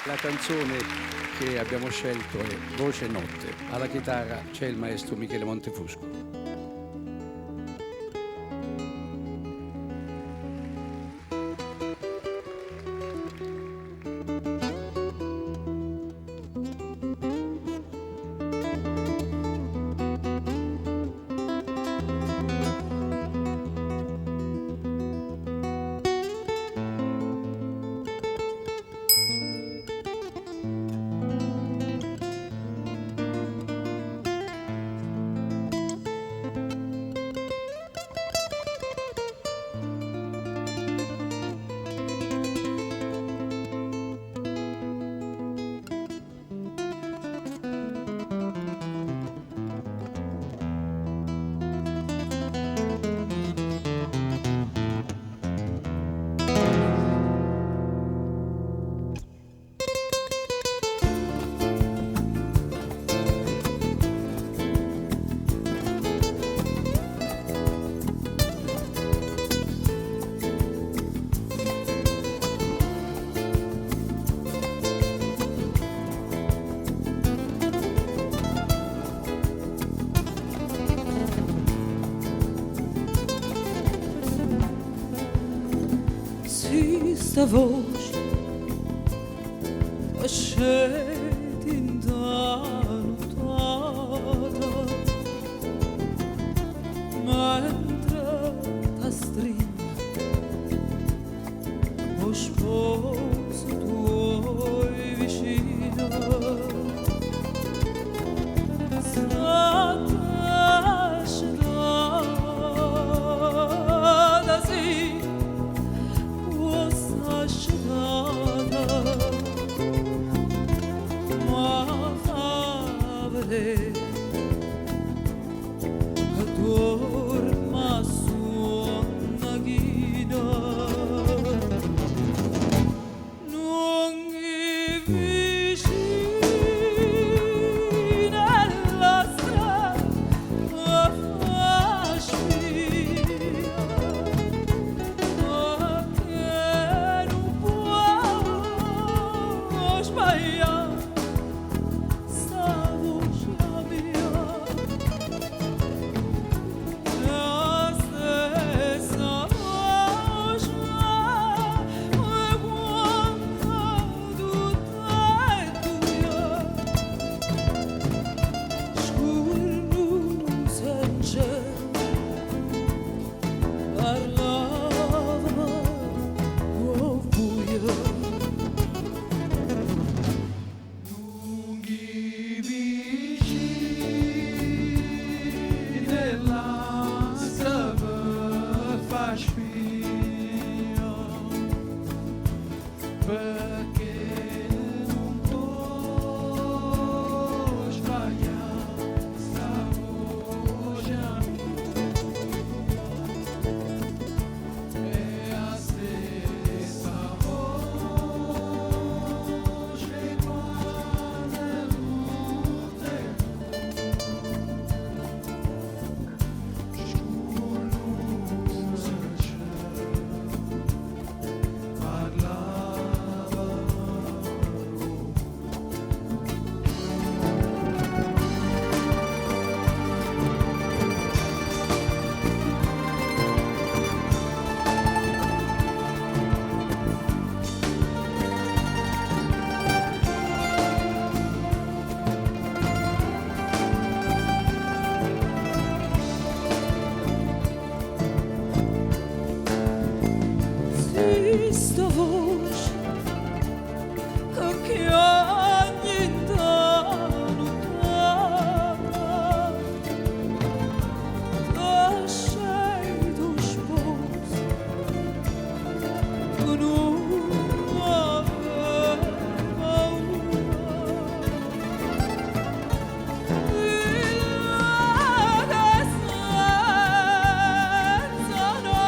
La canzone che abbiamo scelto è Voce Notte. Alla chitarra c'è il maestro Michele Montefusco. Sta voce scendendo lontana mentre ti stringe lo sposo tuoi vicino stata scedata sì ma favore che dorma su una ghina non mi vicina alla strada fa spia Sta voce che ogni intanto lasciai tu sposo con una paura senza no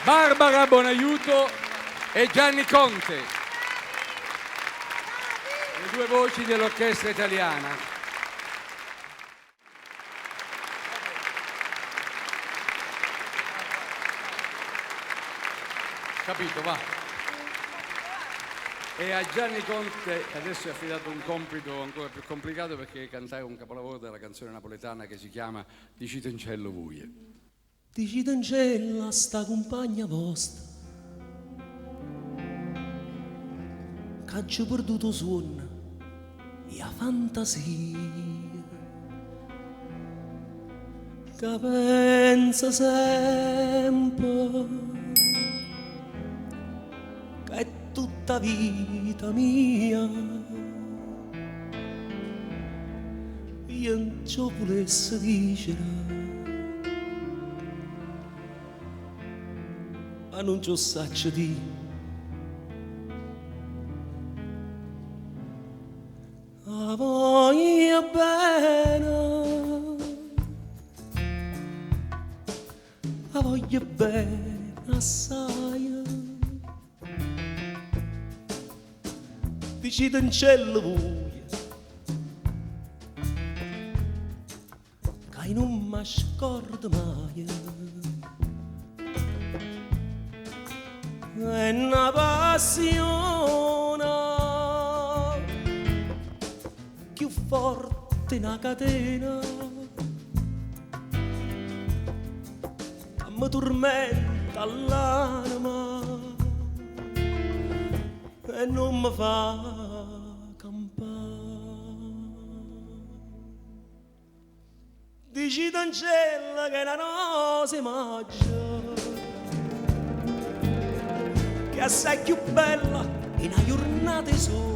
Barbara Bonaiuto e Gianni Conte, le due voci dell'orchestra italiana. Capito, va. E a Gianni Conte adesso è affidato un compito ancora più complicato, perché cantare un capolavoro della canzone napoletana che si chiama Di Citancello Vuie. Di Citancello sta compagna vostra che ci ha perduto suono e la fantasia, che pensa sempre che è tutta vita mia. Io non ci volessi dicere, ma non ci saccio di. La voglio bene, la voglio bene assai. Di Citancello Vuie, che non mi scordo mai. È una passione più forte una catena che mi tormenta l'anima e non mi fa campare. Di Citancello che la rosa mangia, che è assai più bella in una giornata di sole.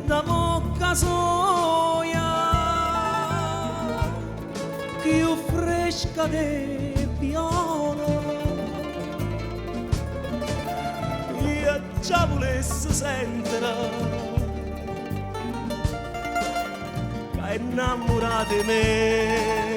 Da bocca soia più fresca di viola, io già volessi sentire che è innamorata di me.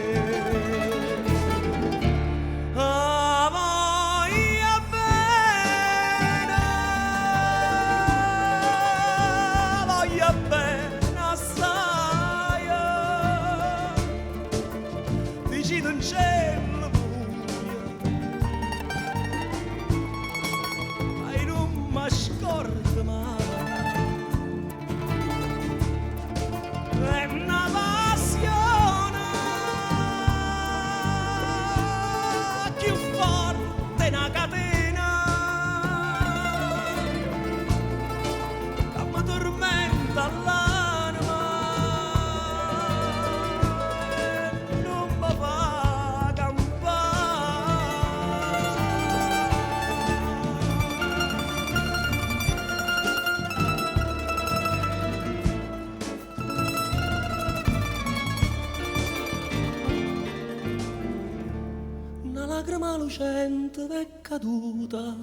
Lacrima lucente è caduta,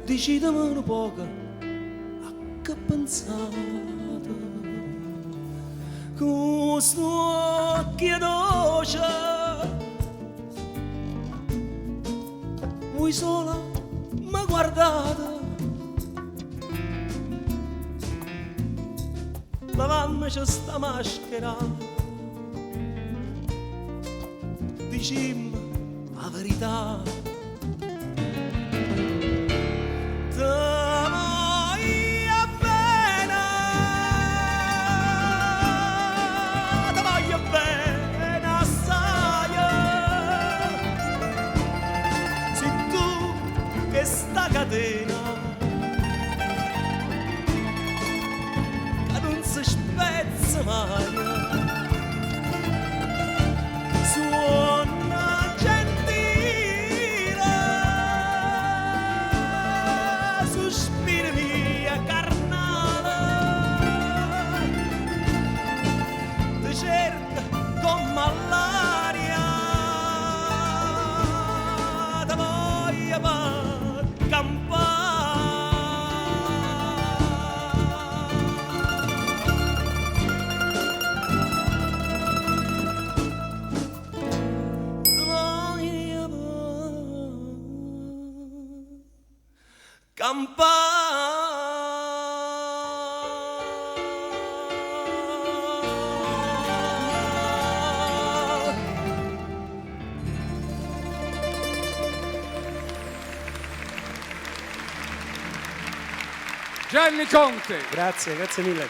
decidemelo poco a che pensato con sto occhio dolce voi sola mi guardate lavandoci sta maschera dicimmi la verità questa catena che non si spezza mai suona gentile sospiri via carnale ti cerca come all'aria ti voglio Gianni Conte. Grazie mille.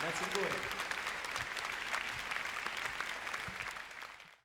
Grazie a voi.